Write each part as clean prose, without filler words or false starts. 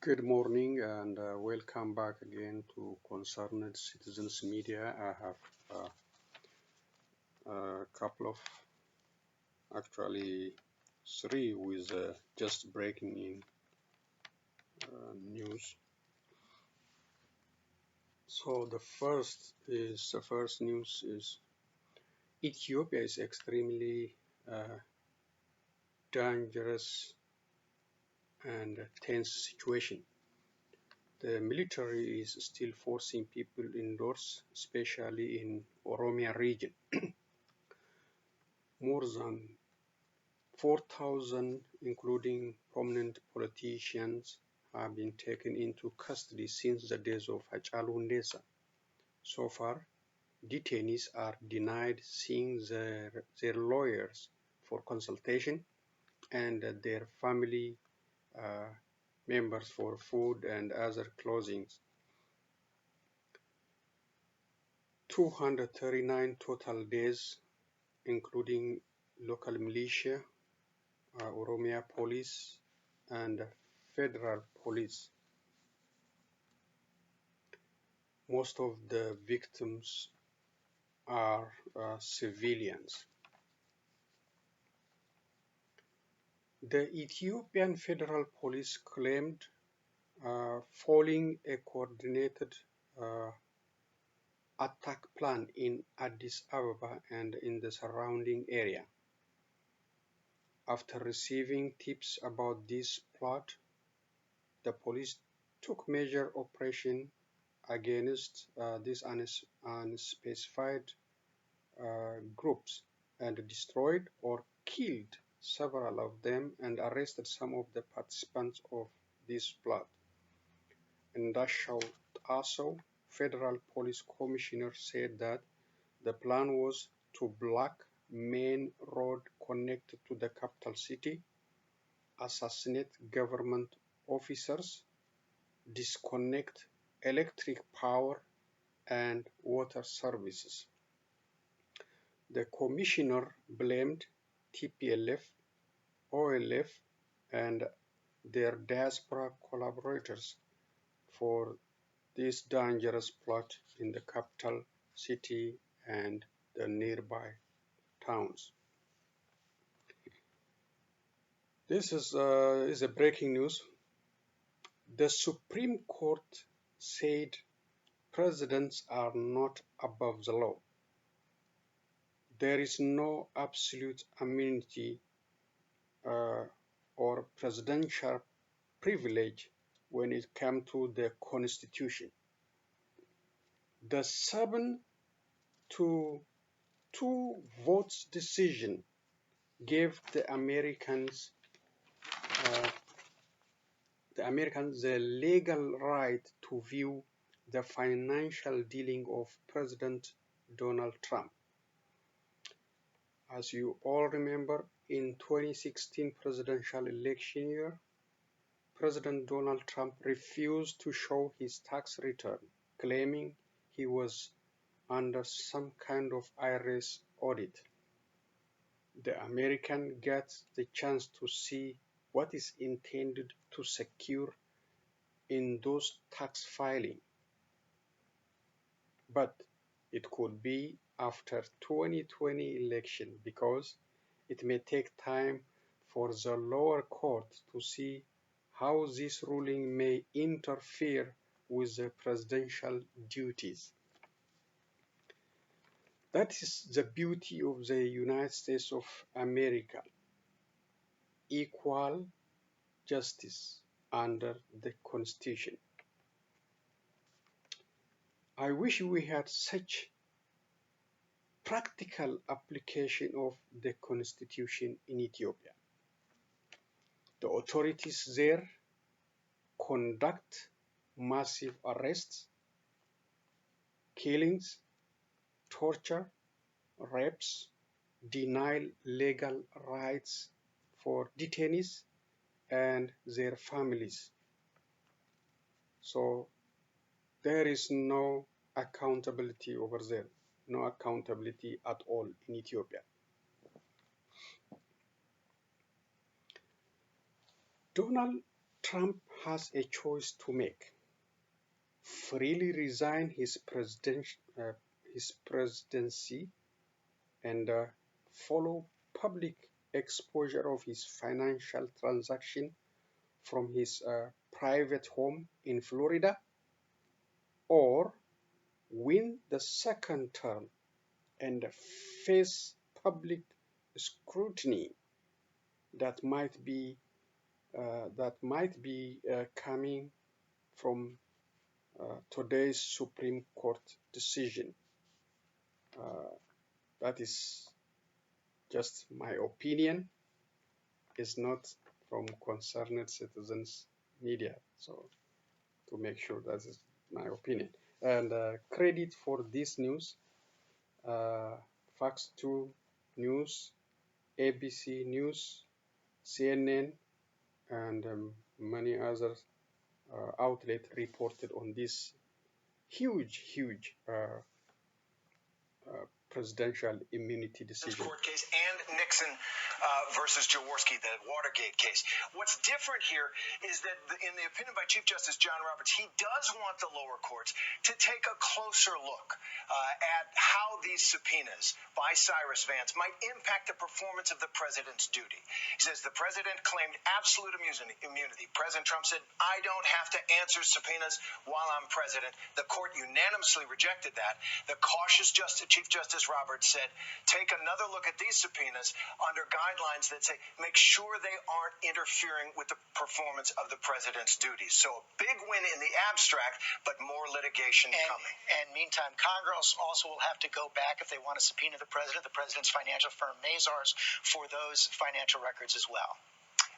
Good morning and welcome back again to Concerned Citizens Media. I have a couple of, actually three, with just breaking in news. So the first news is Ethiopia is extremely dangerous and tense situation. The military is still forcing people indoors, especially in Oromia region. More than 4,000, including prominent politicians, have been taken into custody since the days of Hachalu Hundessa. So far, detainees are denied seeing their lawyers for consultation and their family members for food and other clothing. 239 total days, including local militia, Oromia police, and federal police. Most of the victims are civilians. The Ethiopian Federal Police claimed following a coordinated attack plan in Addis Ababa and in the surrounding area. After receiving tips about this plot, the police took major operation against these unspecified groups and destroyed or killed several of them and arrested some of the participants of this plot. Ndashau Tasso, Federal Police Commissioner, said that the plan was to block main road connected to the capital city, assassinate government officers, disconnect electric power and water services. The commissioner blamed TPLF, OLF, and their diaspora collaborators for this dangerous plot in the capital city and the nearby towns. This is a breaking news. The Supreme Court said presidents are not above the law. There is no absolute immunity or presidential privilege when it comes to the Constitution. The 7-2 votes decision gave the Americans the legal right to view the financial dealing of President Donald Trump. As you all remember, in 2016 presidential election year, President Donald Trump refused to show his tax return, claiming he was under some kind of IRS audit. The American gets the chance to see what is intended to secure in those tax filing. But it could be after 2020 election because it may take time for the lower court to see how this ruling may interfere with the presidential duties. That is the beauty of the United States of America. Equal justice under the Constitution. I wish we had such practical application of the Constitution in Ethiopia. The authorities there conduct massive arrests, killings, torture, rapes, deny legal rights for detainees and their families. So there is no accountability over there, no accountability at all in Ethiopia. Donald Trump has a choice to make: freely resign his presidency and follow public exposure of his financial transaction from his private home in Florida, or win the second term and face public scrutiny that might be coming from today's Supreme Court decision. That is just my opinion. Is not from Concerned Citizens Media. So to make sure that is my opinion. And credit for this news, Fox 2 News, ABC News, CNN, and many other outlets reported on this huge presidential immunity decision. Court case and Nixon versus Jaworski, the Watergate case. What's different here is that in the opinion by Chief Justice John Roberts, he does want the lower courts to take a closer look at how these subpoenas by Cyrus Vance might impact the performance of the president's duty. He says the president claimed absolute immunity. President Trump said, I don't have to answer subpoenas while I'm president. The court unanimously rejected that. The cautious Chief Justice Roberts said, take another look at these subpoenas under guidelines that say, make sure they aren't interfering with the performance of the president's duties. So a big win in the abstract, but more litigation coming. And meantime, Congress also will have to go back if they want to subpoena the president's financial firm, Mazars, for those financial records as well.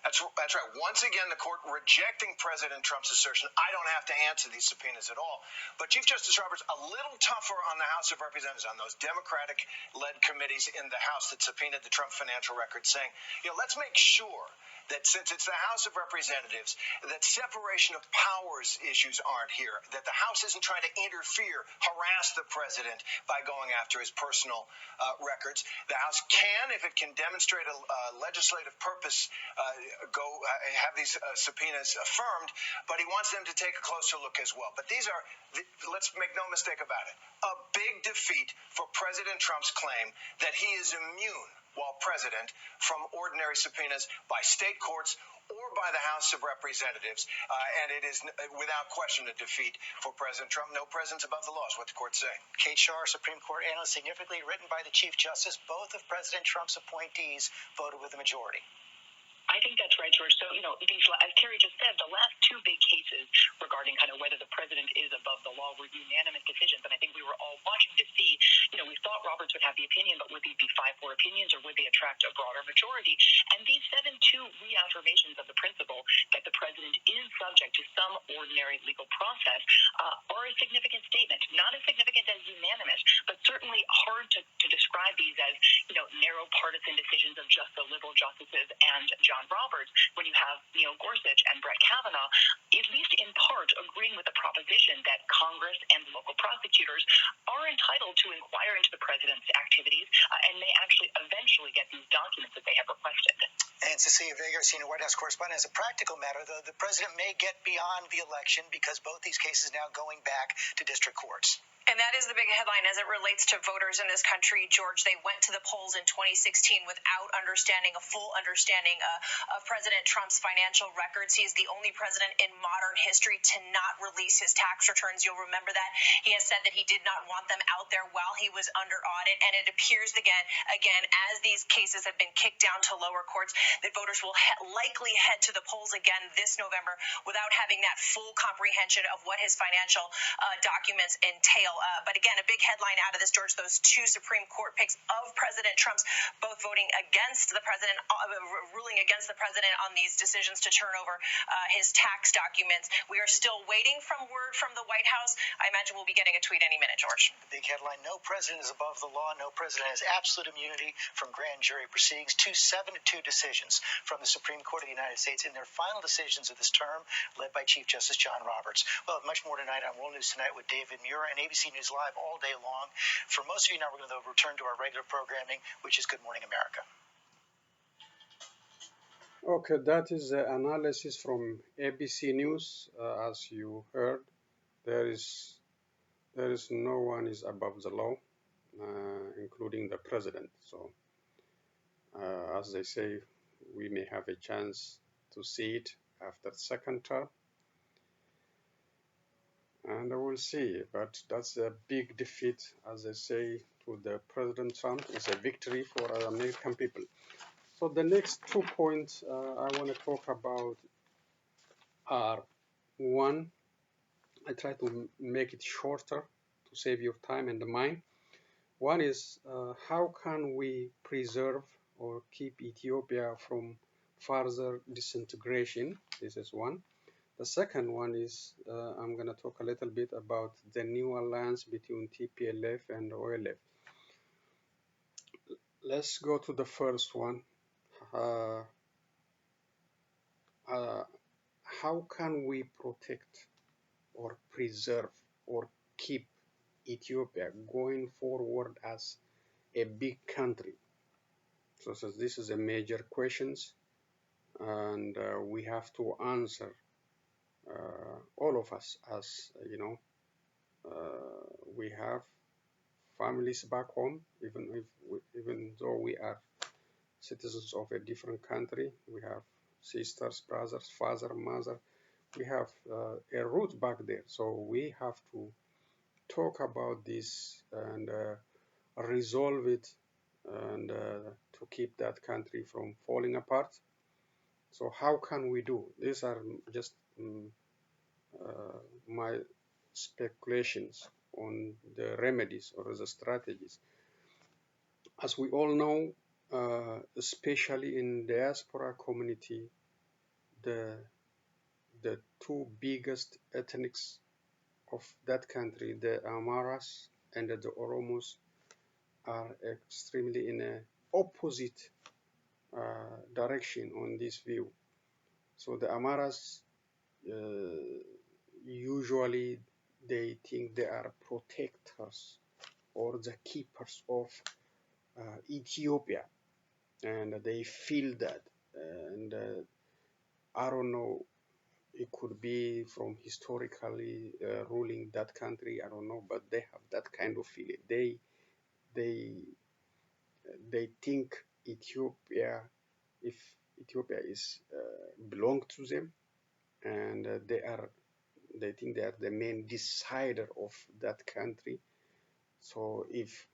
That's right. Once again, the court rejecting President Trump's assertion, I don't have to answer these subpoenas at all. But Chief Justice Roberts, a little tougher on the House of Representatives, on those Democratic-led committees in the House that subpoenaed the Trump financial records, saying, let's make sure that since it's the House of Representatives, that separation of powers issues aren't here, that the House isn't trying to interfere, harass the president by going after his personal records. The House can, if it can demonstrate a legislative purpose, have these subpoenas affirmed, but he wants them to take a closer look as well. But these are, let's make no mistake about it, a big defeat for President Trump's claim that he is immune while president from ordinary subpoenas by state courts or by the House of Representatives. And it is without question a defeat for President Trump. No president's above the law is what the court's saying. Kate Shar, Supreme Court analyst, significantly written by the Chief Justice. Both of President Trump's appointees voted with the majority. I think that's right, George. So, as Kerry just said, the last two big cases regarding kind of whether the president is above the law were unanimous decisions. And I think we were all watching to see, we thought Roberts would have the opinion, but would they be 5-4 opinions or would they attract a broader majority? And these 7-2 reaffirmations of the principle that the president is subject to some ordinary legal process are a significant statement. Not as significant as unanimous, but certainly hard to describe these as, narrow partisan decisions of just the liberal justices and John Roberts, when you have Neil Gorsuch and Brett Kavanaugh, at least in part agreeing with the proposition that Congress and local prosecutors are entitled to inquire into the president's activities and may actually eventually get these documents that they have requested. And Cecilia Vega, senior White House correspondent, as a practical matter, the president may get beyond the election because both these cases now going back to district courts. And that is the big headline as it relates to voters in this country, George. They went to the polls in 2016 without a full understanding of President Trump's financial records. He is the only president in modern history to not release his tax returns. You'll remember that. He has said that he did not want them out there while he was under audit. And it appears again, as these cases have been kicked down to lower courts, that voters will likely head to the polls again this November without having that full comprehension of what his financial documents entail. But again, a big headline out of this, George, those two Supreme Court picks of President Trump's, both voting against the president, ruling against the president on these decisions to turn over his tax documents. We are still waiting from word from the White House. I imagine we'll be getting a tweet any minute, George. The big headline, no president is above the law. No president has absolute immunity from grand jury proceedings. 2 7-2 decisions from the Supreme Court of the United States in their final decisions of this term, led by Chief Justice John Roberts. We'll have much more tonight on World News Tonight with David Muir and ABC News Live all day long. For most of you now, we're going to return to our regular programming, which is Good Morning America. Okay, that is the analysis from ABC News. As you heard, there is no one is above the law, including the president. So, as they say, we may have a chance to see it after the second term, and we'll see. But that's a big defeat, as they say, to the President Trump. It's a victory for American people. So the next 2 points I want to talk about are: one, I try to make it shorter to save your time and mine. One is how can we preserve or keep Ethiopia from further disintegration? This is one. The second one is I'm going to talk a little bit about the new alliance between TPLF and OLF. Let's go to the first one. How can we protect or preserve or keep Ethiopia going forward as a big country? So this is a major questions, and we have to answer, all of us, as you know, we have families back home, even though we are citizens of a different country. We have sisters, brothers, father, mother. We have a root back there, so we have to talk about this and resolve it, and to keep that country from falling apart. So how can we do? These are just my speculations on the remedies or the strategies. As we all know, especially in diaspora community, the two biggest ethnics of that country, the Amaras and the Oromos, are extremely in a opposite direction on this view. So the Amaras usually they think they are protectors or the keepers of Ethiopia, and they feel that, and I don't know, it could be from historically ruling that country, I don't know, but they have that kind of feeling. They think Ethiopia, if Ethiopia is belong to them, and they think they are the main decider of that country. So if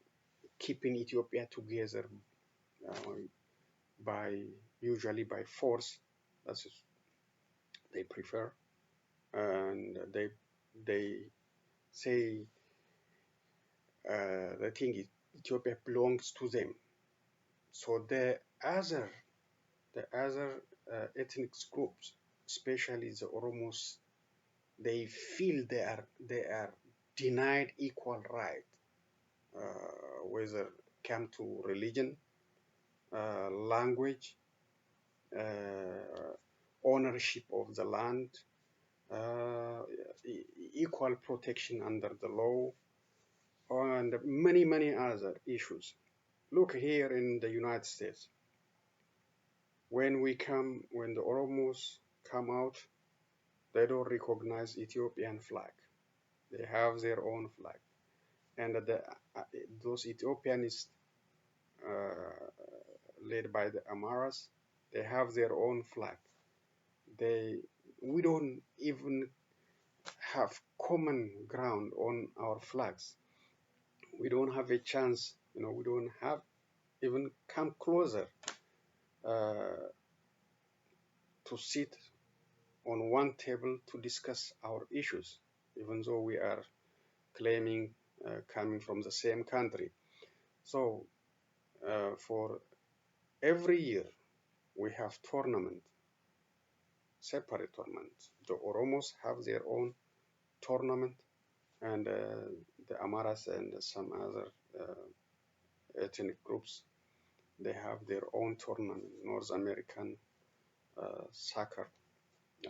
keeping Ethiopia together usually by force, that's just, they prefer, and they say they think Ethiopia belongs to them. So the other ethnic groups, especially the Oromos, they feel they are denied equal right, whether come to religion, language, ownership of the land, equal protection under the law, and many other issues. Look here in the United States, when the Oromos come out, they don't recognize Ethiopian flag. They have their own flag, and those Ethiopians led by the Amaras, they have their own flag. We don't even have common ground on our flags. We don't have a chance, we don't have even come closer to sit on one table to discuss our issues, even though we are claiming coming from the same country. So for every year we have separate tournaments. The Oromos have their own tournament, and the Amaras and some other ethnic groups, they have their own tournament, North American Soccer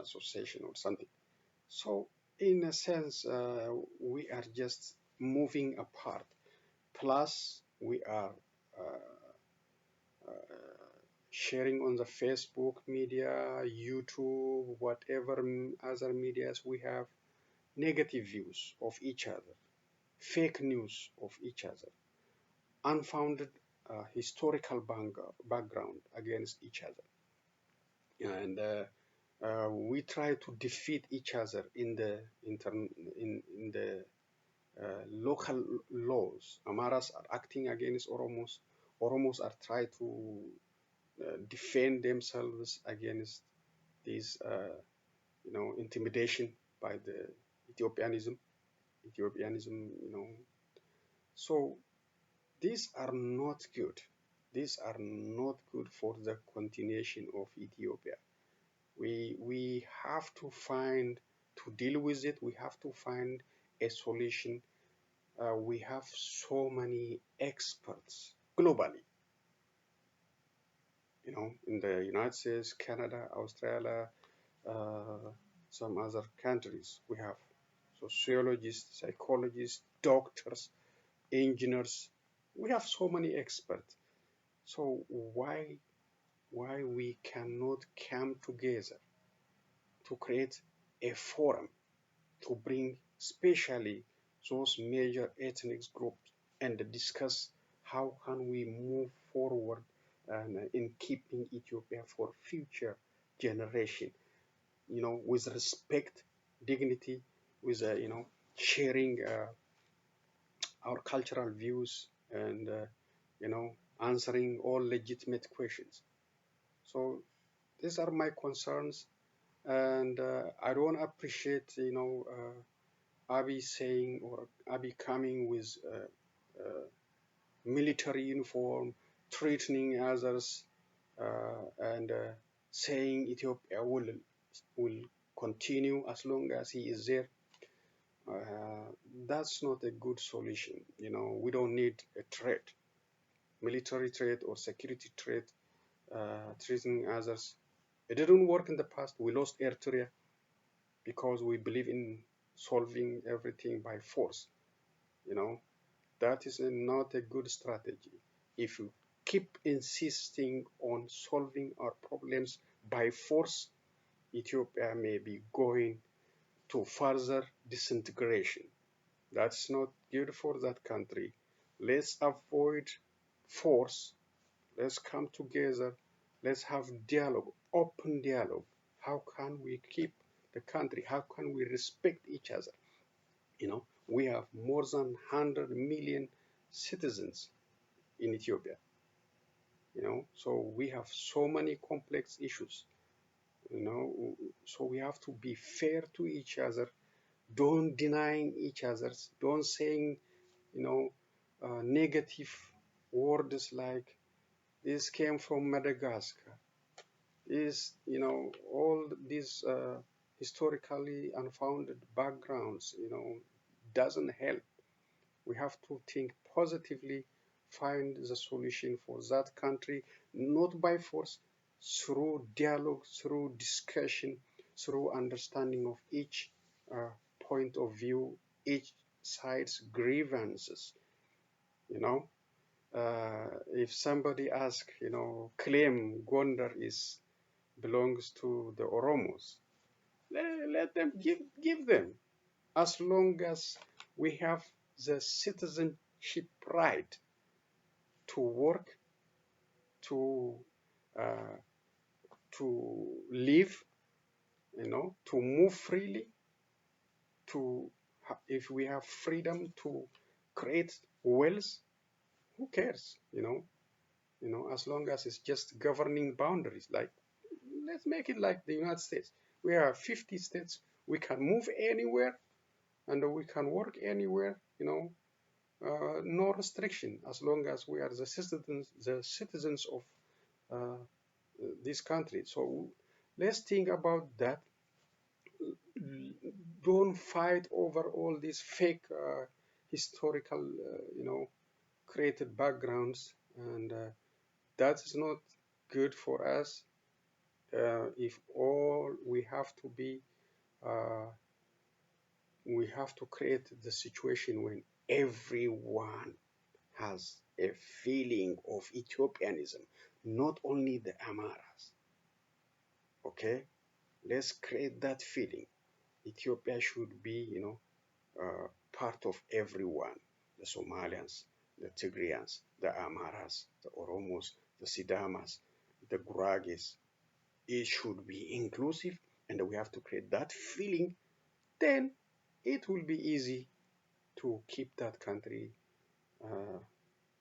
Association or something. So in a sense, we are just moving apart. Plus, we are sharing on the Facebook media, YouTube, whatever other medias we have, negative views of each other, fake news of each other, unfounded historical background against each other, and we try to defeat each other in the in the local laws. Amaras are acting against Oromos. Oromos are trying to defend themselves against this, intimidation by the Ethiopianism. So these are not good. These are not good for the continuation of Ethiopia. We have to find, to deal with it, we have to find a solution. We have so many experts globally, in the United States, Canada, Australia, some other countries. We have sociologists, psychologists, doctors, engineers. We have so many experts. So why we cannot come together to create a forum to bring especially those major ethnic groups and discuss how can we move forward and in keeping Ethiopia for future generation, with respect, dignity, with sharing our cultural views and answering all legitimate questions. So these are my concerns, and I don't appreciate Abiy saying, or Abiy coming with military uniform, threatening others, and saying Ethiopia will continue as long as he is there. That's not a good solution. We don't need a threat, military threat or security threat, threatening others. It didn't work in the past. We lost Eritrea because we believe in solving everything by force. That is not a good strategy. If you keep insisting on solving our problems by force, Ethiopia may be going to further disintegration. That's not good for that country. Let's avoid force. Let's come together. Let's have dialogue, open dialogue. How can we keep the country? How can we respect each other? We have more than 100 million citizens in Ethiopia. So we have so many complex issues. So we have to be fair to each other. Don't denying each other's. Don't saying, negative words like this came from Madagascar. This, all these historically unfounded backgrounds, doesn't help. We have to think positively, find the solution for that country, not by force, through dialogue, through discussion, through understanding of each point of view, each side's grievances. If somebody asks, claim Gondar belongs to the Oromos, let them give them, as long as we have the citizenship right to work, to uh, to live, to move freely, if we have freedom to create wealth, who cares? As long as it's just governing boundaries. Like, let's make it like the United States. We have 50 states. We can move anywhere and we can work anywhere. No restriction, as long as we are the citizens of this country. So let's think about that. Don't fight over all these fake historical, created backgrounds, and that is not good for us. If all we have to create the situation when everyone has a feeling of Ethiopianism, not only the Amaras. Okay, let's create that feeling. Ethiopia should be, part of everyone. The Somalians, the Tigrayans, the Amaras, the Oromos, the Sidamas, the Gurages. It should be inclusive, and we have to create that feeling. Then it will be easy to keep that country uh,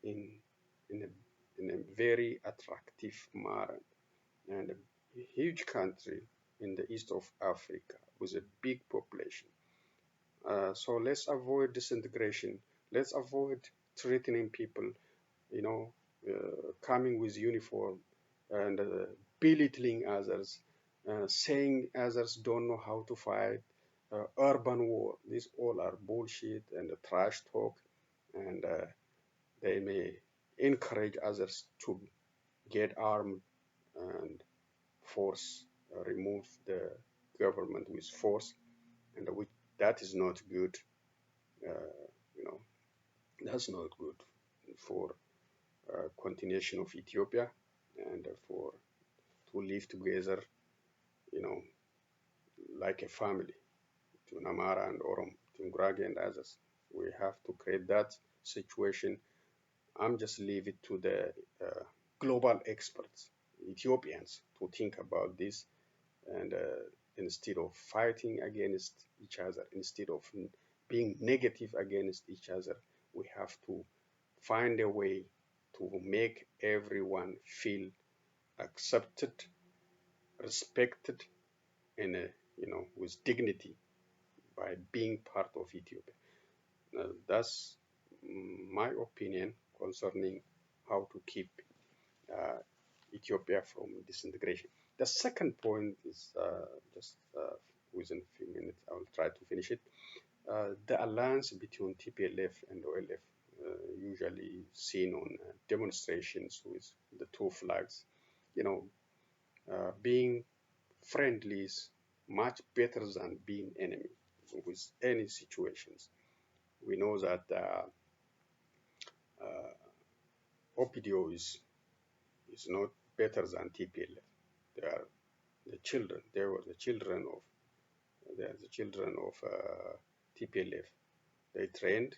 in in a in a very attractive manner, and a huge country in the east of Africa with a big population. So let's avoid disintegration. Let's avoid threatening people, coming with uniform and belittling others, saying others don't know how to fight, urban war. These all are bullshit and trash talk, and they may encourage others to get armed and force remove the government with force, and which that is not good. Uh, you know, that's not good for continuation of Ethiopia and for to live together, you know, like a family, to Namara and Orom, to Ngurage and others. We have to create that situation. I'm just leave it to the global experts, Ethiopians, to think about this, and instead of fighting against each other, instead of being negative against each other, we have to find a way to make everyone feel accepted, respected, and with dignity by being part of Ethiopia. That's my opinion concerning how to keep uh, Ethiopia from disintegration. The second point is just within a few minutes, I will try to finish it. The alliance between TPLF and OLF, usually seen on demonstrations with the two flags, being friendly is much better than being enemy with any situations. We know that OPDO is not better than TPLF. They are the children. They were the children of they are the children of TPLF. They trained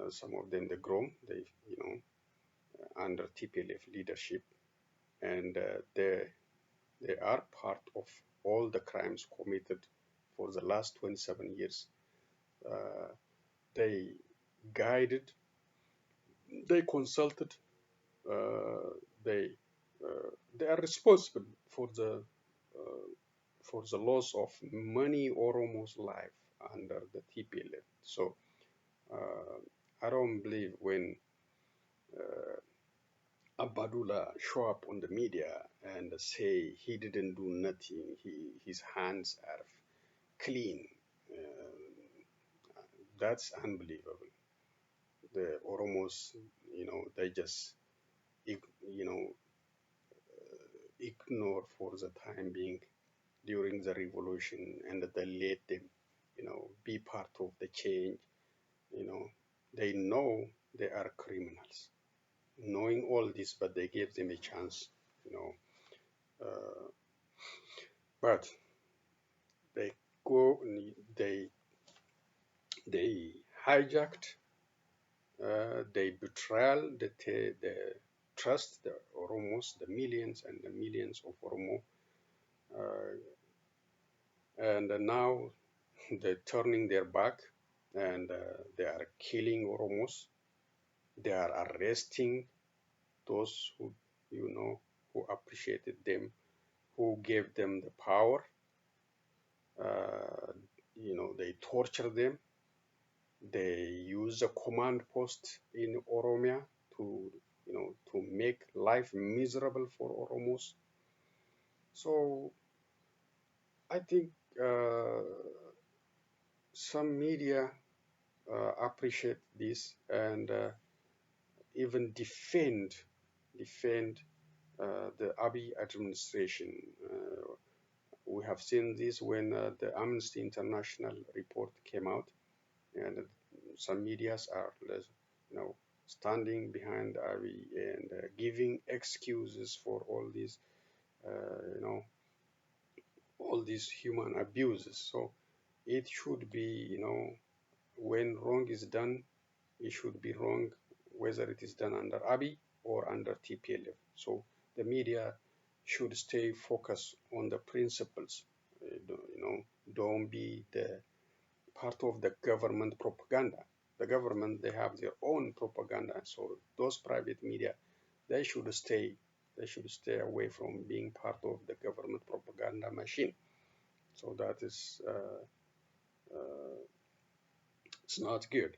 some of them. They grown. They under TPLF leadership, and they are part of all the crimes committed for the last 27 years. They guided, they consulted, uh, they they are responsible for the loss of many Oromos' life under the TPLF. So I don't believe when Abadullah show up on the media and say he didn't do nothing, his hands are clean. That's unbelievable. The Oromos, they just, ignore for the time being during the revolution, and they let them, be part of the change. You know, they know they are criminals, knowing all this, but they gave them a chance. You know, but they go, they hijacked, they betrayed the trust, the Oromos, the millions and the millions of Oromo, uh, and now they're turning their back, and they are killing Oromos. They are arresting those who, who appreciated them, who gave them the power. Uh, they torture them. They use a command post in Oromia to, to make life miserable for Oromos. So I think some media appreciate this and even defend the Abiy administration. We have seen this when the Amnesty International report came out, and some medias are, standing behind Abiy and giving excuses for all these, all these human abuses. So it should be, when wrong is done, it should be wrong whether it is done under Abiy or under TPLF. So the media should stay focused on the principles. Don't be the part of the government propaganda. The government, they have their own propaganda. So those private media, they should stay away from being part of the government propaganda machine. So that is it's not good.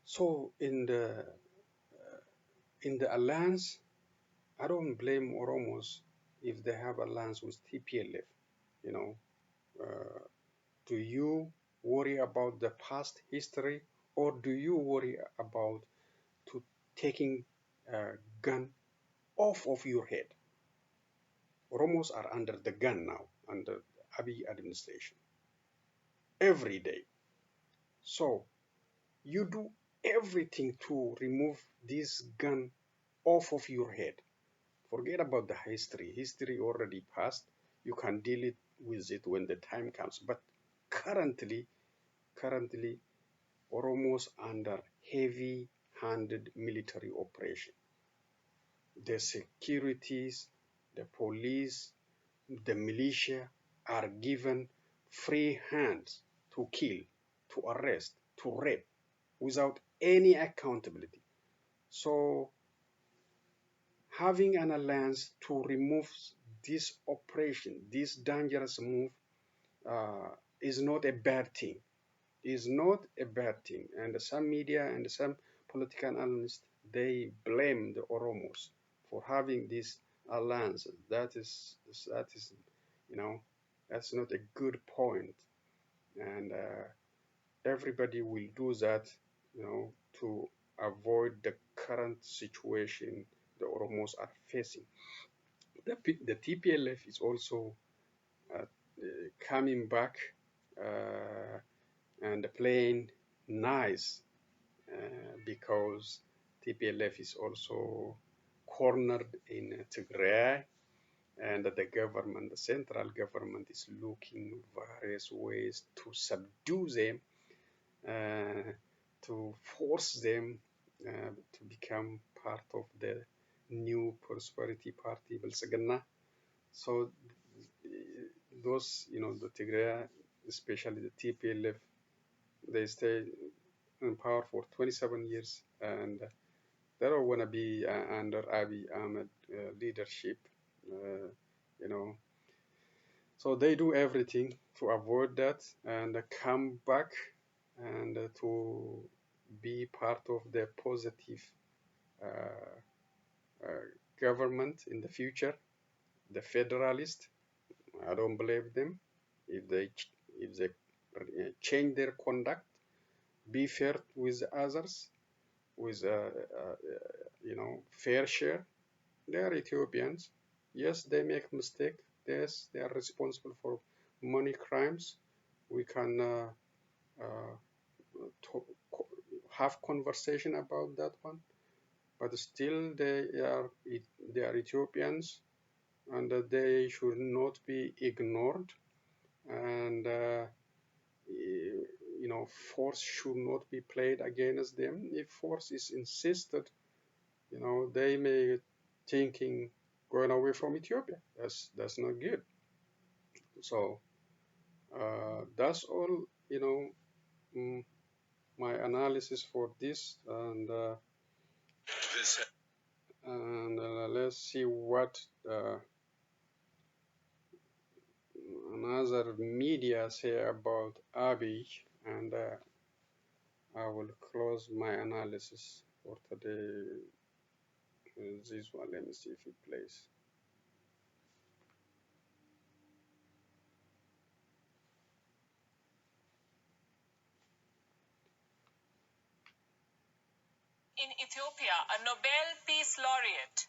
So in the alliance, I don't blame Oromos if they have alliance with TPLF. Do you worry about the past history, or do you worry about taking a gun off of your head? Oromos are under the gun now, under the Abiy administration, every day. So you do everything to remove this gun off of your head. Forget about the history. History already passed. You can deal with it when the time comes. But currently, Oromos under heavy-handed military operation. The securities, the police, the militia are given free hands to kill, to arrest, to rape, without any accountability. So having an alliance to remove this operation, this dangerous move, is not a bad thing. Is not a bad thing. And some media and some political analysts, they blame the Oromos for having this alliance. That is, that's not a good point. And everybody will do that, to avoid the current situation the Oromos are facing. The TPLF is also coming back and playing nice, because TPLF is also cornered in Tigray, and the government, the central government, is looking various ways to subdue them, to force them to become part of the new prosperity party, Bilsagana. So those, the Tigray, especially the TPLF, they stay in power for 27 years, and they don't want to be under Abiy Ahmed leadership, So they do everything to avoid that and come back and to be part of the positive government in the future, the federalist. I don't blame them if they change their conduct, be fair with others, with fair share. They are Ethiopians. Yes, they make mistake. Yes, they are responsible for money crimes. We can have conversation about that one, but still they are Ethiopians, and they should not be ignored, and force should not be played against them. If force is insisted, they may thinking going away from Ethiopia. That's not good. So that's all, my analysis for this, and let's see what another media say about Abiy, and I will close my analysis for today. This one, let me see if it plays. In Ethiopia, a Nobel Peace Laureate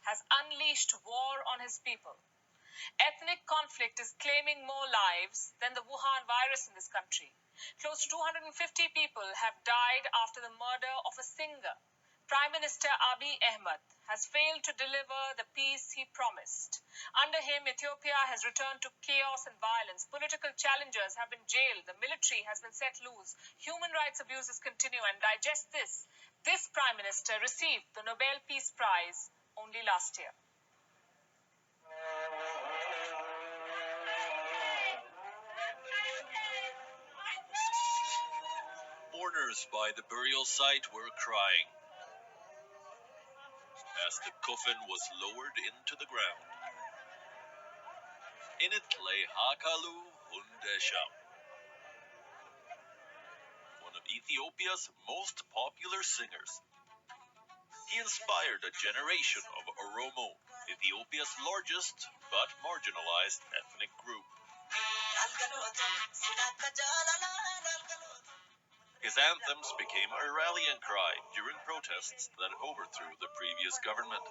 has unleashed war on his people. Ethnic conflict is claiming more lives than the Wuhan virus in this country. Close to 250 people have died after the murder of a singer Prime Minister Abiy Ahmed has failed to deliver the peace he promised. Under him, Ethiopia has returned to chaos and violence. Political challengers have been jailed. The military has been set loose. Human rights abuses continue. And digest this. This Prime Minister received the Nobel Peace Prize only last year. Mourners by the burial site were crying as the coffin was lowered into the ground. In it lay Hakalu Hundesha, one of Ethiopia's most popular singers. He inspired a generation of Oromo, Ethiopia's largest but marginalized ethnic group. His anthems became a rallying cry during protests that overthrew the previous government.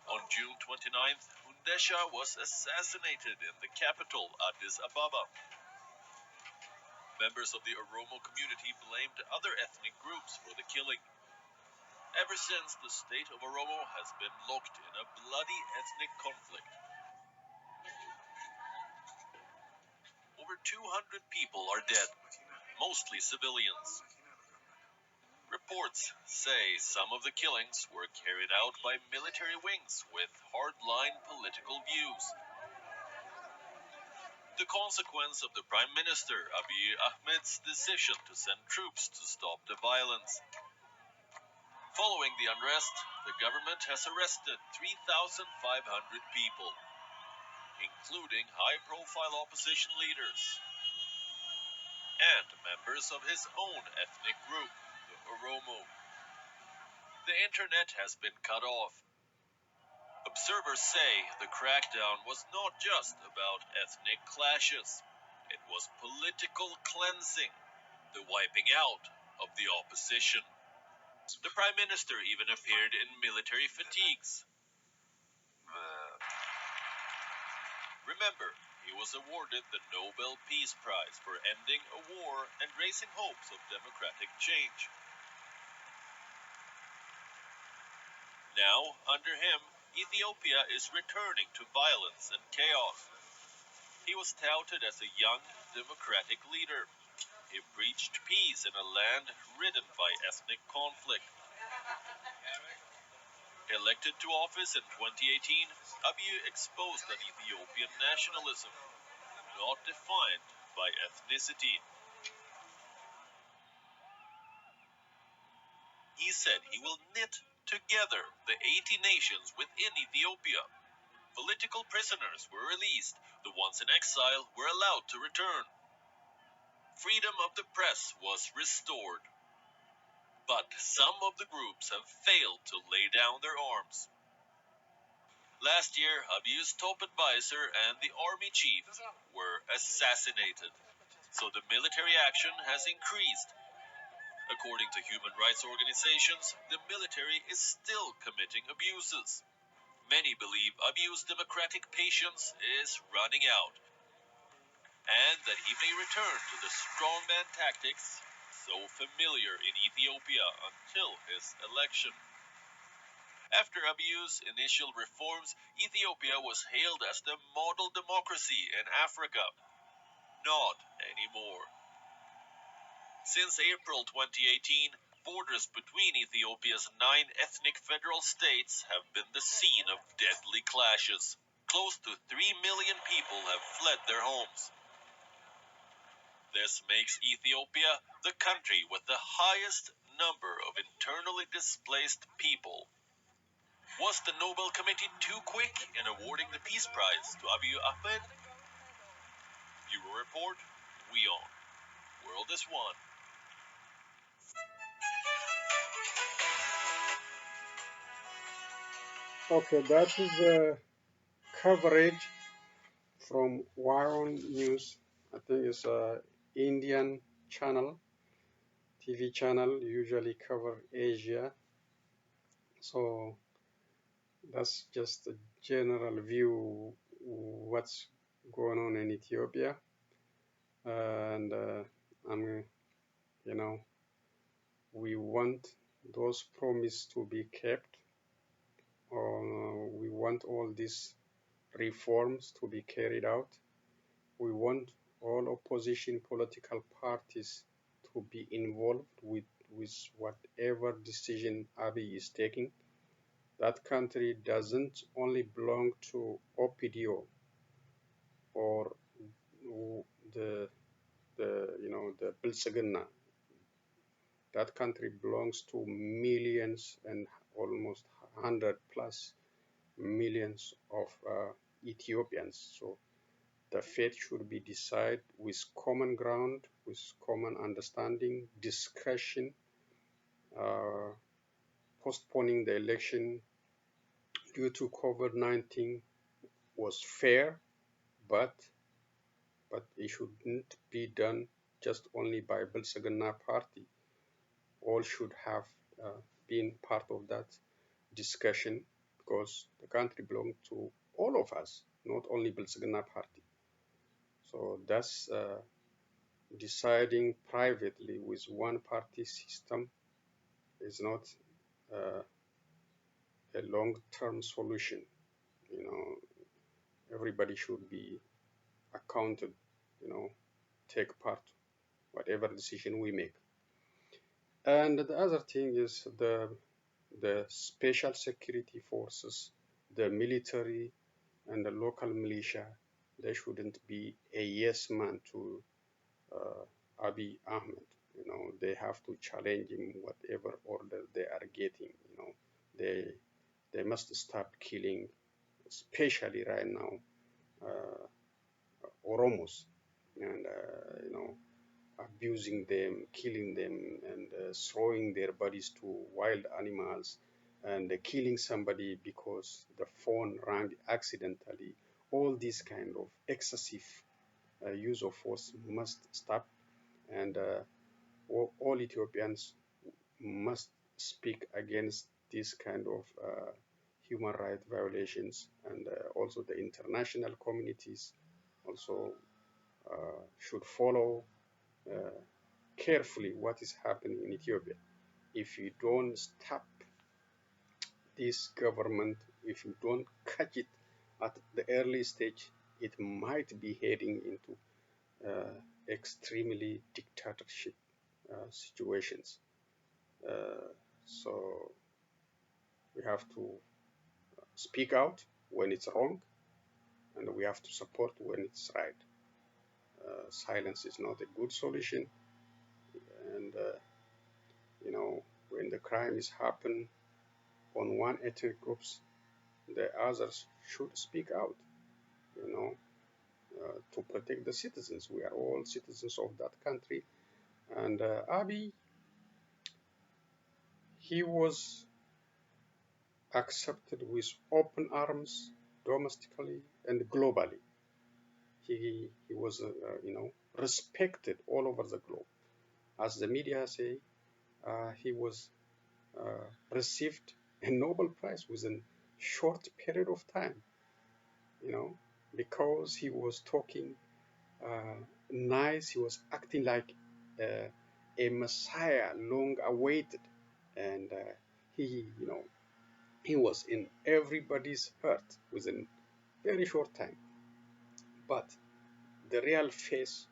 On June 29th, Hundesha was assassinated in the capital, Addis Ababa. Members of the Oromo community blamed other ethnic groups for the killing. Ever since, the state of Oromo has been locked in a bloody ethnic conflict. Over 200 people are dead, mostly civilians. Reports say some of the killings were carried out by military wings with hardline political views. The consequence of the Prime Minister Abiy Ahmed's decision to send troops to stop the violence. Following the unrest, the government has arrested 3,500 people, including high-profile opposition leaders and members of his own ethnic group, the Oromo. The internet has been cut off. Observers say the crackdown was not just about ethnic clashes. It was political cleansing, the wiping out of the opposition. The Prime Minister even appeared in military fatigues. Remember, he was awarded the Nobel Peace Prize for ending a war and raising hopes of democratic change. Now, under him, Ethiopia is returning to violence and chaos. He was touted as a young, democratic leader. He preached peace in a land ridden by ethnic conflict. Elected to office in 2018, Abiy exposed an Ethiopian nationalism, not defined by ethnicity. He said he will knit together the 80 nations within Ethiopia. Political prisoners were released. The ones in exile were allowed to return. Freedom of the press was restored. But some of the groups have failed to lay down their arms. Last year, Abiy's top advisor and the army chief were assassinated, so the military action has increased. According to human rights organizations, the military is still committing abuses. Many believe Abiy's democratic patience is running out, and that he may return to the strongman tactics so familiar in Ethiopia until his election. After Abiy's initial reforms, Ethiopia was hailed as the model democracy in Africa. Not anymore. Since April 2018, borders between Ethiopia's 9 ethnic federal states have been the scene of deadly clashes. Close to 3 million people have fled their homes. This makes Ethiopia the country with the highest number of internally displaced people. Was the Nobel Committee too quick in awarding the Peace Prize to Abiy Ahmed? Bureau Report, We On. World is One. Okay, that is the coverage from WION News. I think it's a Indian channel, TV channel, usually cover Asia. So that's just a general view what's going on in Ethiopia. And You know, we want those promises to be kept, or we want all these reforms to be carried out. We want all opposition political parties to be involved with whatever decision Abiy is taking. That country doesn't only belong to OPDO or the the Bilsagana. That country belongs to millions and almost 100 plus millions of Ethiopians. So the fate should be decided with common ground, with common understanding, discussion. Postponing the election due to COVID-19 was fair, but it shouldn't be done just only by Bilsagana party. All should have been part of that discussion, because the country belongs to all of us, not only Bilsagana party. So that's deciding privately with one party system is not a long-term solution. You know, everybody should be accounted, take part whatever decision we make. And the other thing is the special security forces, the military and the local militia, they shouldn't be a yes man to Abiy Ahmed. They have to challenge him whatever order they are getting. They must stop killing, especially right now, Oromos, and abusing them, killing them, and throwing their bodies to wild animals, and killing somebody because the phone rang accidentally. All this kind of excessive use of force must stop, and all Ethiopians must speak against this kind of human rights violations, and also the international communities also should follow carefully what is happening in Ethiopia. If you don't stop this government, if you don't catch it at the early stage, it might be heading into extremely dictatorship situations. So we have to speak out when it's wrong, and we have to support when it's right. Silence is not a good solution, and when the crime is happened on one ethnic groups, the others should speak out, to protect the citizens. We are all citizens of that country, and Abiy, he was accepted with open arms domestically and globally. He was, respected all over the globe. As the media say, he was received a Nobel Prize within a short period of time, because he was talking nice, he was acting like a messiah long awaited, and he was in everybody's heart within a very short time. But the real face,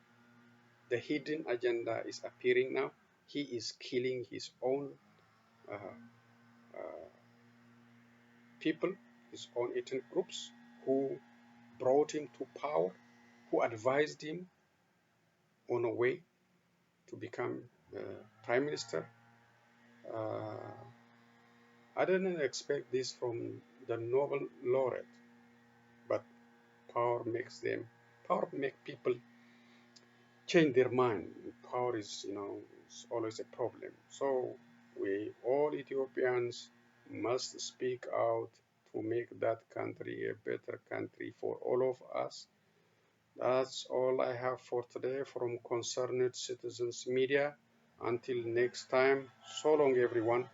the hidden agenda is appearing now. He is killing his own people, his own ethnic groups, who brought him to power, who advised him on a way to become prime minister. I didn't expect this from the Nobel laureate, but power makes people change their mind. Power is, is always a problem. So we all Ethiopians must speak out to make that country a better country for all of us. That's all I have for today from Concerned Citizens Media. Until next time, so long everyone.